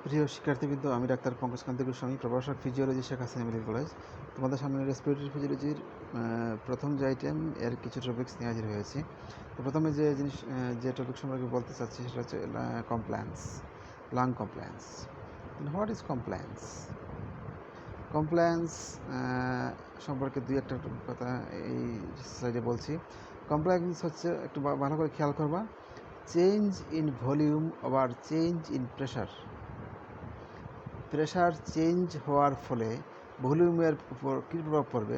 প্রিয় শিক্ষার্থীবৃন্দ, আমি ডাক্তার পঙ্কজকান্তি গোস্বামী, প্রভাষক physiology, Sheikh Hasina medical college. তোমাদের সামনে রেসপিরেটরি ফিজিওলজির প্রথম যে আইটেম এর কিছু টপিক্স নিয়ে হাজির হয়েছি। তো প্রথমে যে টপিক সম্পর্কে বলতে চাচ্ছি সেটা হচ্ছে compliance, lung compliance. What is compliance? Compliance সম্পর্কে দুই একটা কথা এই স্লাইডে বলছি। কমপ্লায়েন্স হচ্ছে, একটু ভালো করে খেয়াল করবা, চেঞ্জ ইন ভলিউম আবার change in pressure. Pressure change হওয়ার ফলে ভলিউমের উপর কী প্রভাব পড়বে,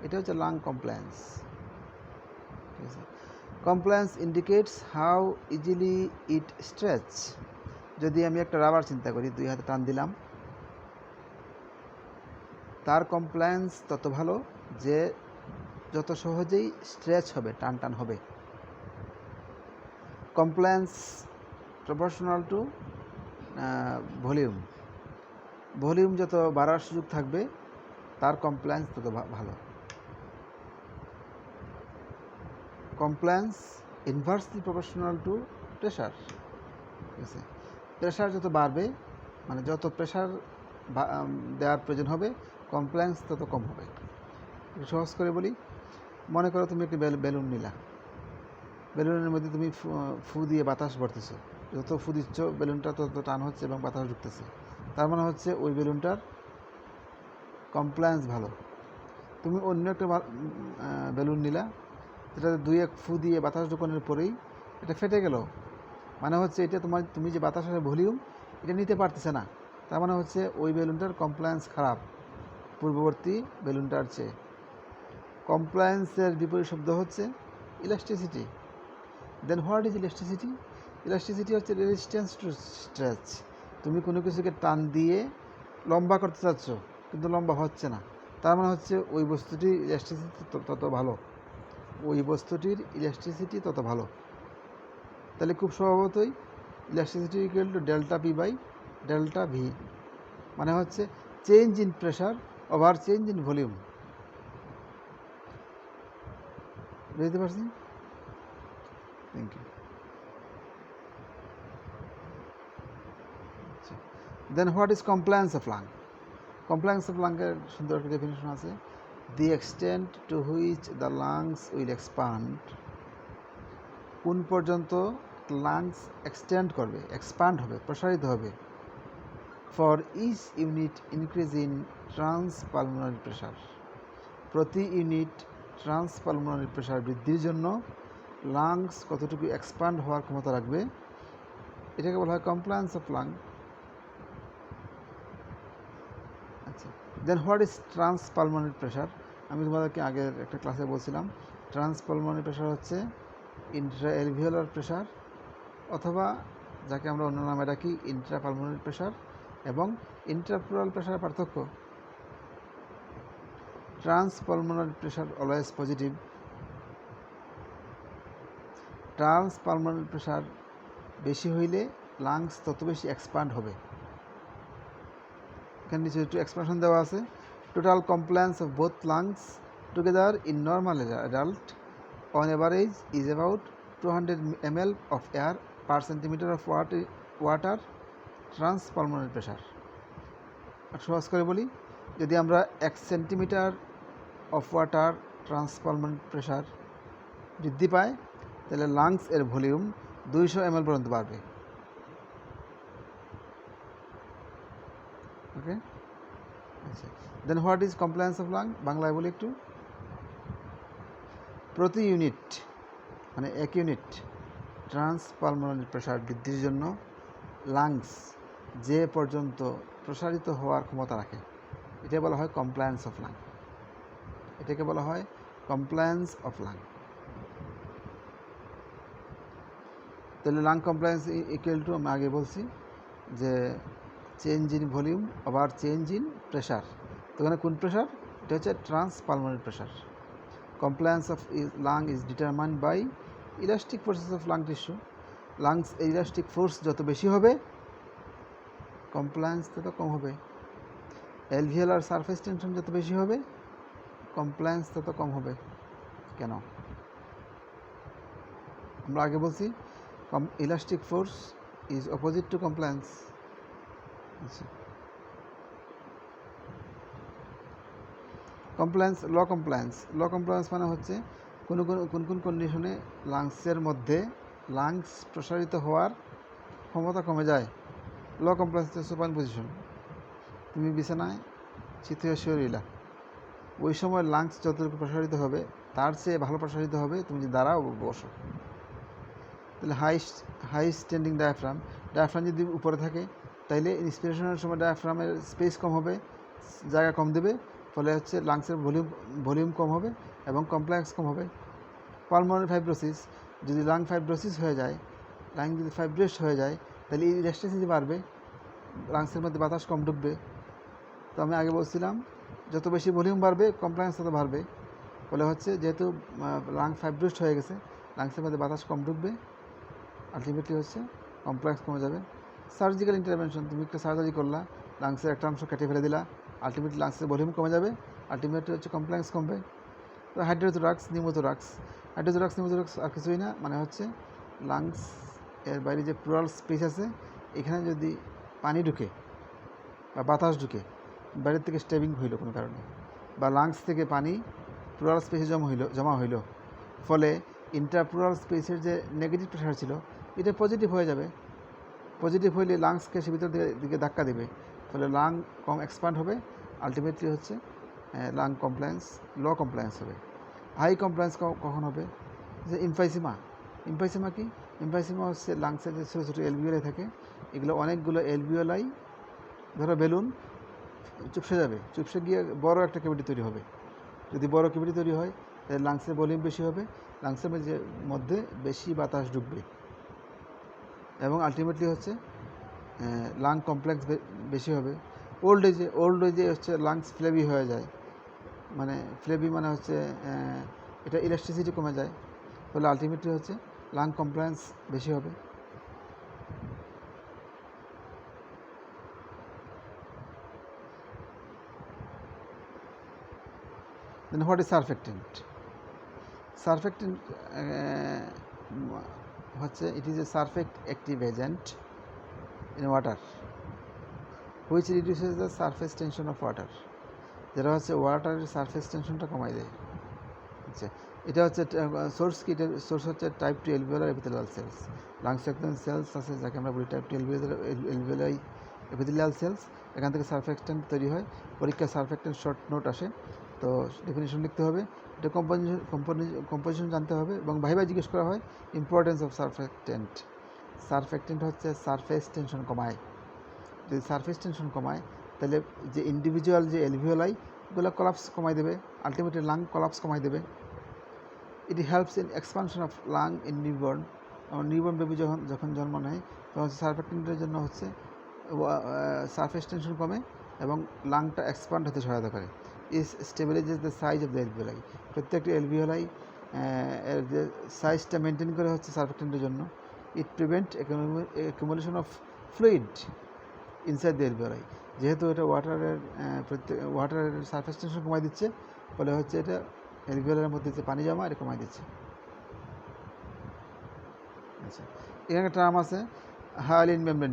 এটা হচ্ছে লাং কমপ্লায়েন্স। ঠিক আছে। Compliance indicates how easily it stretch. যদি আমি একটা রাবার চিন্তা করি, দুই হাতে টান দিলাম, তার কমপ্লায়েন্স তত ভালো যে যত সহজেই স্ট্রেচ হবে, টান টান হবে। Compliance proportional to volume. Volume যত বাড়ার সুযোগ থাকবে তার কমপ্লায়েন্স তত ভালো। Compliance inversely proportional to pressure. ঠিক আছে। প্রেশার যত বাড়বে, মানে যত প্রেশার দেওয়ার প্রয়োজন হবে, কমপ্লায়েন্স তত কম হবে। সহজ করে বলি, মনে করো তুমি একটি বেলুন নিলা, বেলুনের মধ্যে তুমি ফু দিয়ে বাতাস ভরতেছো, যত ফু দিচ্ছ বেলুনটা তত টান হচ্ছে এবং বাতাস ঢুকতেছে। তার মানে হচ্ছে ওই বেলুনটার কমপ্লায়েন্স ভালো। তুমি অন্য একটা বেলুন নিলা, যেটাতে দুই এক ফু দিয়ে বাতাস ঢোকানোর পরেই এটা ফেটে গেল, মানে হচ্ছে এটা তুমি যে বাতাসের ভলিউম এটা নিতে পারতেছে না। তার মানে হচ্ছে ওই বেলুনটার কমপ্লায়েন্স খারাপ পূর্ববর্তী বেলুনটার চেয়ে। কমপ্লায়েন্সের বিপরীত শব্দ হচ্ছে elasticity. Then what is elasticity? Elasticity হচ্ছে রেজিস্ট্যান্স টু স্ট্রেচ। তুমি কোনো কিছুকে টান দিয়ে লম্বা করতে চাচ্ছ, কিন্তু লম্বা হচ্ছে না, তার মানে হচ্ছে ওই বস্তুটির ইলাস্টিসিটি তত ভালো, ওই বস্তুটির ইলাস্টিসিটি তত ভালো। তাহলে খুব স্বভাবতই elasticity equal to delta P by delta V, মানে হচ্ছে change in pressure over change in volume. বুঝতে পারছি? Thank you. Then what is compliance of lung? Compliance of লাংয়ের সুন্দর একটা ডেফিনেশন আছে, the extent to which the lungs will expand. কোন পর্যন্ত লাংস এক্সটেন্ড করবে, এক্সপান্ড হবে, প্রসারিত হবে, for each unit increase in transpulmonary pressure. প্রতি ইউনিট ট্রান্সপালমোনারি প্রেশার বৃদ্ধির জন্য লাংস কতটুকু এক্সপান্ড হওয়ার ক্ষমতা রাখবে, এটাকে বলা হয় কমপ্লায়েন্স অফ লাং। আচ্ছা, দেন হোয়াট ইজ ট্রান্সপালমোনারি প্রেশার? আমি তোমাদেরকে আগের একটা ক্লাসে বলছিলাম, ট্রান্সপালমোনারি প্রেশার হচ্ছে ইন্ট্রা অ্যালভিওলার প্রেশার, অথবা যাকে আমরা অন্য নামে ডাকি ইন্ট্রাপালমোনারি প্রেশার এবং ইন্ট্রাপ্লুরাল প্রেশারের পার্থক্য। ট্রান্সপালমোনারি প্রেশার অলওয়েজ পজিটিভ। ট্রান্সপালমোনারি প্রেশার বেশি হইলে লাংস তত বেশি এক্সপান্ড হবে। এখানে নিচে একটু এক্সপ্রেশন দেওয়া আছে, total compliance of both lungs together in normal adult on average is about 200 ml of air per centimeter of water transpulmonary pressure. আর সহজ করে বলি, যদি আমরা 1 centimetre of water transpulmonary pressure বৃদ্ধি পায়, তাহলে লাংস এর ভলিউম 200 ml পর্যন্ত বাড়বে। ওকে, আচ্ছা। Then what is compliance of lung? বাংলায় বলি একটু, প্রতি ইউনিট, মানে 1 ইউনিট ট্রান্সপালমোনারি প্রেশার বৃদ্ধির জন্য লাংস যে পর্যন্ত প্রসারিত হওয়ার ক্ষমতা রাখে, এটা বলা হয় কমপ্লায়েন্স অফ লাং। এটাকে বলা হয় কমপ্লায়েন্স অফ লাং। তাহলে লাং কমপ্লায়েন্স ইকুয়াল টু, আমি আগে বলছি যে চেঞ্জ ইন ভলিউম আবার চেঞ্জ ইন প্রেশার। তো এখানে কোন প্রেশার? এটা হচ্ছে transpulmonary pressure. Compliance of lung is determined by elastic forces of lung tissue. Lungs elastic force যত বেশি হবে, কমপ্লায়েন্স তত কম হবে। অ্যালভিওলার সারফেস টেনশন যত বেশি হবে, কমপ্লায়েন্স তত কম হবে। কেন? আমরা আগে বলছি elastic force is opposite to compliance. আচ্ছা, ল কমপ্লায়েন্স মানে হচ্ছে কোন কন্ডিশনে লাংসের মধ্যে লাংস প্রসারিত হওয়ার ক্ষমতা কমে যায়। ল কমপ্লায়েন্স হচ্ছে সুপাইন পজিশন। তুমি বিছানায় চিত হয়ে শুয়ে রইলা, ওই সময় লাংস যতটুকু প্রসারিত হবে তার চেয়ে ভালো প্রসারিত হবে তুমি যদি দাঁড়াও বসো। তাহলে হাই স্ট্যান্ডিং ডায়াফ্রাম যদি উপরে থাকে তাইলে ইন্সপিরেশনের সময় ডায়াফ্রামের স্পেস কম হবে, জায়গা কম দেবে, ফলে হচ্ছে লাংসের ভলিউম কম হবে এবং কমপ্লেক্স কম হবে। পালমোনারি ফাইব্রোসিস, যদি লাং ফাইব্রোসিস হয়ে যায়, লাং যদি ফাইব্রেস্ট হয়ে যায় তাহলে ইলাস্টিসিটি বাড়বে, লাংসের মধ্যে বাতাস কম ঢুকবে। তো আমি আগে বলছিলাম যত বেশি ভলিউম বাড়বে কমপ্লেক্স তত বাড়বে, ফলে হচ্ছে যেহেতু লাং ফাইব্রেস্ট হয়ে গেছে লাংসের মধ্যে বাতাস কম ঢুকবে, আলটিমেটলি হচ্ছে কমপ্লেক্স কমে যাবে। সার্জিক্যাল ইন্টারভেনশন, তুমি একটা সার্জারি করলা, লাংসের একটা অংশ কেটে ফেলে দিলা, আলটিমেটলি লাংসের ভলিউম কমে যাবে, আলটিমেটলি হচ্ছে কমপ্লেক্স কমবে। তো হাইড্রোথোরাক্স নিউমোথোরাক্স আর কিছুই না, মানে হচ্ছে লাংস এর বাইরে যে প্লুরাল স্পেস আছে এখানে যদি পানি ঢুকে বা বাতাস ঢুকে, বাইরের থেকে স্টেবিং হইল কোনো কারণে, বা লাংস থেকে পানি প্লুরাল স্পেসে জমা হইল, ফলে ইন্টারপ্লুরাল স্পেসের যে নেগেটিভ প্রেশার ছিল এটা পজিটিভ হয়ে যাবে। পজিটিভ হইলে লাংসকে সে ভিতর দিকে ধাক্কা দেবে, ফলে লাং কম এক্সপ্যান্ড হবে, আলটিমেটলি হচ্ছে লাং ল কমপ্লায়েন্স হবে। হাই কমপ্লায়েন্স কখন হবে? যে ইমফাইসিমা কি? ইমফাইসিমা হচ্ছে লাংসের যে ছোটো ছোটো এলভিওলাই থাকে, এগুলো অনেকগুলো এলভিওলাই ধরো বেলুন চুপসে গিয়ে বড় একটা ক্যাভিটি তৈরি হবে। যদি বড় ক্যাভিটি তৈরি হয় তাহলে লাংসের ভলিউম বেশি হবে, লাংসের মধ্যে বেশি বাতাস ঢুকবে এবং আলটিমেটলি হচ্ছে লাং কমপ্লেক্স বেশি হবে। ওল্ড এজে হচ্ছে লাংস ফ্লেবি হয়ে যায়, মানে ফ্লেবি মানে হচ্ছে এটা ইলাস্টিসিটি কমে যায়, ফলে আলটিমেটলি হচ্ছে লাং কমপ্লায়েন্স বেশি হবে। Then what is surfactant? Surfactant হচ্ছে it is a surfact active agent in water which reduces the surface tension of water, যেটা হচ্ছে ওয়াটারের সারফেস টেনশনটা কমাই দেয়। আচ্ছা, এটা হচ্ছে সোর্স হচ্ছে টাইপ 2 এলভিওলার এপিথেলিয়াল সেলস। লাংসে একদম সেলস আছে যাকে আমরা বলি টাইপ 2 এলভিওলাই এপিথেলিয়াল সেলস, এখান থেকে সারফেক্টেন্ট তৈরি হয়। পরীক্ষায় সারফেক্টেন্ট শর্ট নোট আসে, তো ডেফিনেশন লিখতে হবে, এটা কম্পোজিশন জানতে হবে এবং ভাইভাই জিজ্ঞেস করা হয় ইম্পর্টেন্স অফ সারফেক্টেন্ট হচ্ছে সারফেস টেনশন কমায়। যদি সারফেস টেনশন কমায় তাহলে যে ইন্ডিভিজুয়াল যে এলভিওলাই ওগুলো কলাপস কমাই দেবে, আলটিমেটলি লাং কলাপস কমাই দেবে। It helps in expansion of lung in newborn baby যখন জন্ম নেয় তখন হচ্ছে সারফেক্টেন্টের জন্য হচ্ছে সারফেস টেনশন কমে এবং লাংটা এক্সপান্ড হতে সহায়তা করে। ইস স্টেবিলাইজেস দ্য সাইজ অফ দ্য এলভিওলাই, প্রত্যেকটি এলভিওলাই এর যে সাইজটা মেনটেন করে হচ্ছে সারফেক্টেন্টের জন্য। It prevent accumulation of fluid inside the alveoli, যেহেতু এটা ওয়াটারের সারফেস টেনশন কমাই দিচ্ছে, ফলে হচ্ছে এটা এলভিওলারের মধ্যে যে পানি জমা এটা কমাই দিচ্ছে। আচ্ছা, এখানে টার্ম আছে হায়ালিন মেমব্রেন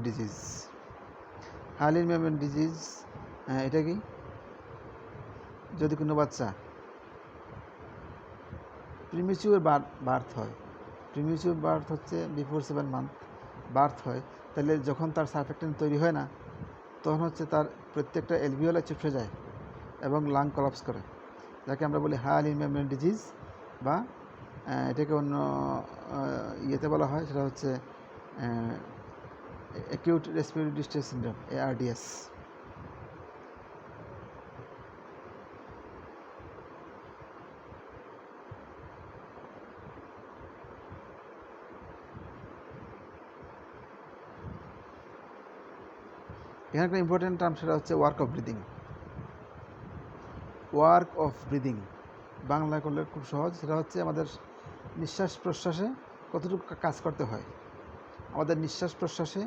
ডিজিজ। এটা কি? যদি কোনো বাচ্চা প্রিমিচিউর বার্থ হয়, প্রিমিচিউর বার্থ হচ্ছে বিফোর 7 মান্থ বার্থ হয়, তাহলে যখন তার সারফেক্টেন্ট তৈরি হয় না তখন হচ্ছে তার প্রত্যেকটা এলভিওলাই চুপসে যায় এবং লাং কলাপস করে, যাকে আমরা বলি হায়ালিন মেমব্রেন ডিজিজ, বা এটাকে অন্য ইয়েতে বলা হয়, সেটা হচ্ছে acute respiratory distress syndrome, ARDS। এখানে একটা ইম্পর্টেন্ট টার্ম, সেটা হচ্ছে ওয়ার্ক অফ ব্রিদিং। বাংলায় করলে খুব সহজ, সেটা হচ্ছে আমাদের নিঃশ্বাস প্রশ্বাসে কতটুকু কাজ করতে হয়, আমাদের নিঃশ্বাস প্রশ্বাসে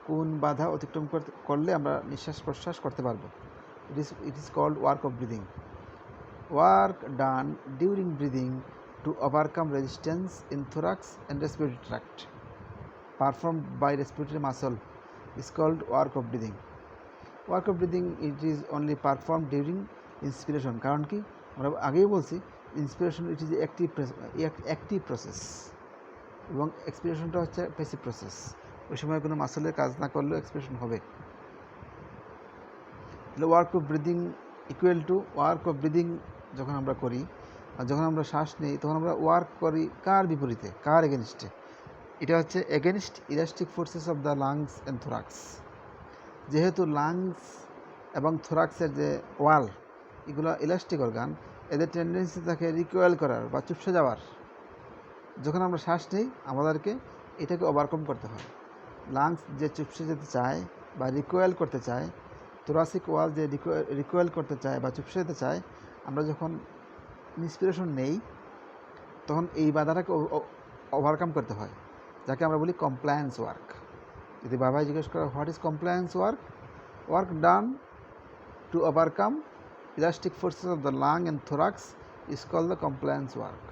কোন বাধা অতিক্রম করলে আমরা নিঃশ্বাস প্রশ্বাস করতে পারবো। It is called work of breathing. Work done during breathing to overcome resistance in thorax and respiratory tract performed by respiratory muscle is called work of breathing. Work of breathing it is only perform during inspiration. কারণ কি, আমরা আগেই বলছি inspiration it is active process এবং এক্সপিরেশনটা হচ্ছে passive process. ওই সময় কোনো মাসলের কাজ না করলেও এক্সপিরেশন হবে। তাহলে work of breathing equal to, work of breathing যখন আমরা করি আর যখন আমরা শ্বাস নিই তখন আমরা ওয়ার্ক করি কার বিপরীতে, কার এগেনস্টে? এটা হচ্ছে against elastic forces of the lungs and thorax. যেহেতু লাংস এবং থোরাক্সের যে ওয়াল, এগুলো ইলাস্টিক অর্গান, এদের টেন্ডেন্সি থাকে রিকোয়েল করার বা চুপসে যাওয়ার। যখন আমরা শ্বাস নিই আমাদেরকে এটাকে ওভারকাম করতে হয়। লাংস যে চুপসে যেতে চায় বা রিকোয়েল করতে চায়, থোরাসিক ওয়াল যে রিকোয়েল করতে চায় বা চুপসে যেতে চায়, আমরা যখন ইন্সপিরেশন নেই তখন এই বাধাটাকে ওভারকাম করতে হয়, যাকে আমরা বলি কমপ্লায়েন্স ওয়ার্ক। যদি বাবাই জিজ্ঞেস করা what is compliance work, work done to overcome elastic forces of the lung and thorax is call the compliance work.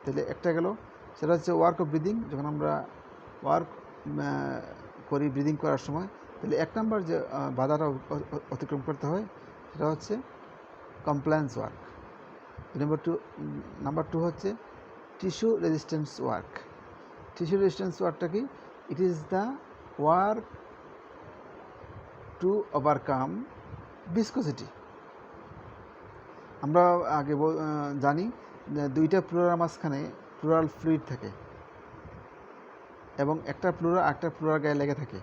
তাহলে একটা গেল, সেটা হচ্ছে ওয়ার্ক অফ ব্রিদিং। যখন আমরা ওয়ার্ক করি ব্রিদিং করার সময়, তাহলে এক নম্বর যে বাধাটা অতিক্রম করতে হয় সেটা হচ্ছে কমপ্লায়েন্স ওয়ার্ক। নাম্বার টু হচ্ছে tissue resistance work. Tissue resistance ওয়ার্কটা কি? It is the work to overcome viscosity. আমরা আগে জানি যে দুইটা প্লুরার মাঝখানে প্লুরাল ফ্লুইড থাকে এবং একটা প্লুরা আরেকটা প্লুরার গায়ে লেগে থাকে।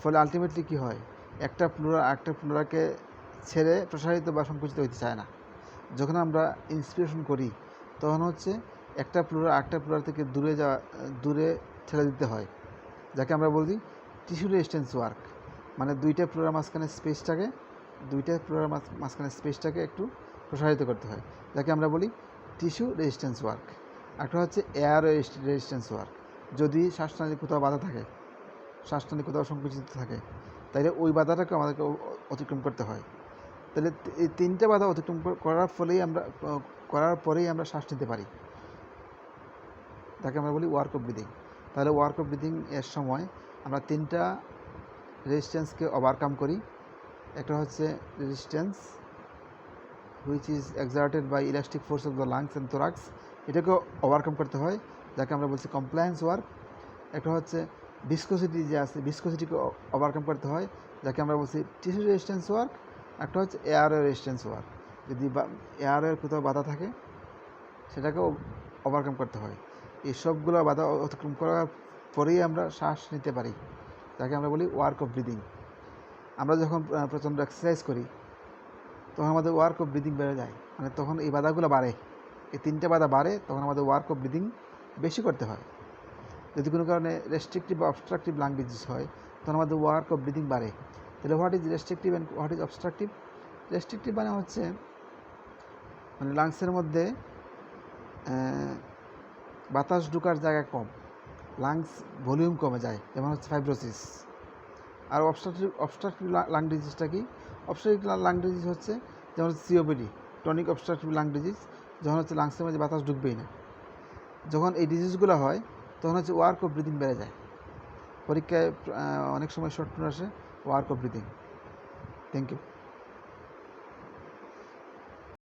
ফলে আলটিমেটলি কী হয়, একটা প্লুরা আরেকটা প্লুরাকে ছেড়ে প্রসারিত বা সংকুচিত হইতে চায় না। যখন আমরা ইন্সপিরেশন করি তখন হচ্ছে একটা প্লুরা আরেকটা প্লুরার থেকে দূরে ঠেলে দিতে হয়, যাকে আমরা বলি টিস্যু রেজিস্ট্যান্স ওয়ার্ক। মানে দুইটা প্লুরার মাঝখানে স্পেসটাকে একটু প্রসারিত করতে হয়, যাকে আমরা বলি টিস্যু রেজিস্ট্যান্স ওয়ার্ক। একটা হচ্ছে এয়ার রেজিস্ট্যান্স ওয়ার্ক। যদি শ্বাসনালী কোথাও বাধা থাকে, শ্বাসনালী কোথাও সংকুচিত থাকে, তাইলে ওই বাধাটাকে আমাদেরকে অতিক্রম করতে হয়। তাহলে এই তিনটে বাধা অতিক্রম করার পরেই আমরা শ্বাস নিতে পারি, তাকে আমরা বলি ওয়ার্ক অফ ব্রিদিং। তাহলে ওয়ার্ক অফ ব্রিদিং এর সময় আমরা তিনটা রেজিস্ট্যান্সকে ওভারকাম করি। একটা হচ্ছে resistance which is exerted by elastic force of the lungs and thorax, এটাকে ওভারকাম করতে হয়, যাকে আমরা বলছি কমপ্লায়েন্স ওয়ার্ক। একটা হচ্ছে ভিসকোসিটি যে আছে, ভিসকোসিটিকে ওভারকাম করতে হয়, যাকে আমরা বলছি টিস্যু রেজিস্ট্যান্স ওয়ার্ক। একটা হচ্ছে এয়ারওয়ে রেজিস্ট্যান্স ওয়ার্ক। যদি এয়ারওয়ের কোথাও বাধা থাকে সেটাকেও ওভারকাম করতে হয়। এই সবগুলো বাধা অতিক্রম করার পরেই আমরা শ্বাস নিতে পারি, যাকে আমরা বলি ওয়ার্ক অফ ব্রিদিং। আমরা যখন প্রচণ্ড এক্সারসাইজ করি তখন আমাদের ওয়ার্ক অফ ব্রিদিং বেড়ে যায়, মানে তখন এই বাধাগুলো বাড়ে, এই তিনটে বাধা বাড়ে, তখন আমাদের ওয়ার্ক অফ ব্রিদিং বেশি করতে হয়। যদি কোনো কারণে রেস্ট্রিকটিভ বা অবস্ট্রাকটিভ লাং ডিজিজ হয় তখন আমাদের ওয়ার্ক অফ ব্রিদিং বাড়ে। তাহলে what is restrictive and what is obstructive? Restrictive মানে হচ্ছে মানে লাংসের মধ্যে বাতাস ঢোকার জায়গা কম, লাংস ভলিউম কমে যায়, যেমন হচ্ছে ফাইব্রোসিস। আর অবস্ট্রাকটিভ লাং ডিজিজটা কি? অবস্ট্রাকটিভ লাং ডিজিজ হচ্ছে যেমন হচ্ছে COPD, tonic obstructive lung disease, যখন হচ্ছে লাংসের মধ্যে বাতাস ঢুকবেই না। যখন এই ডিজিজগুলো হয় তখন হচ্ছে ওয়ার্ক অফ ব্রিদিং বেড়ে যায়। পরীক্ষায় অনেক সময় শর্ট নোট আসে work of breathing. Thank you.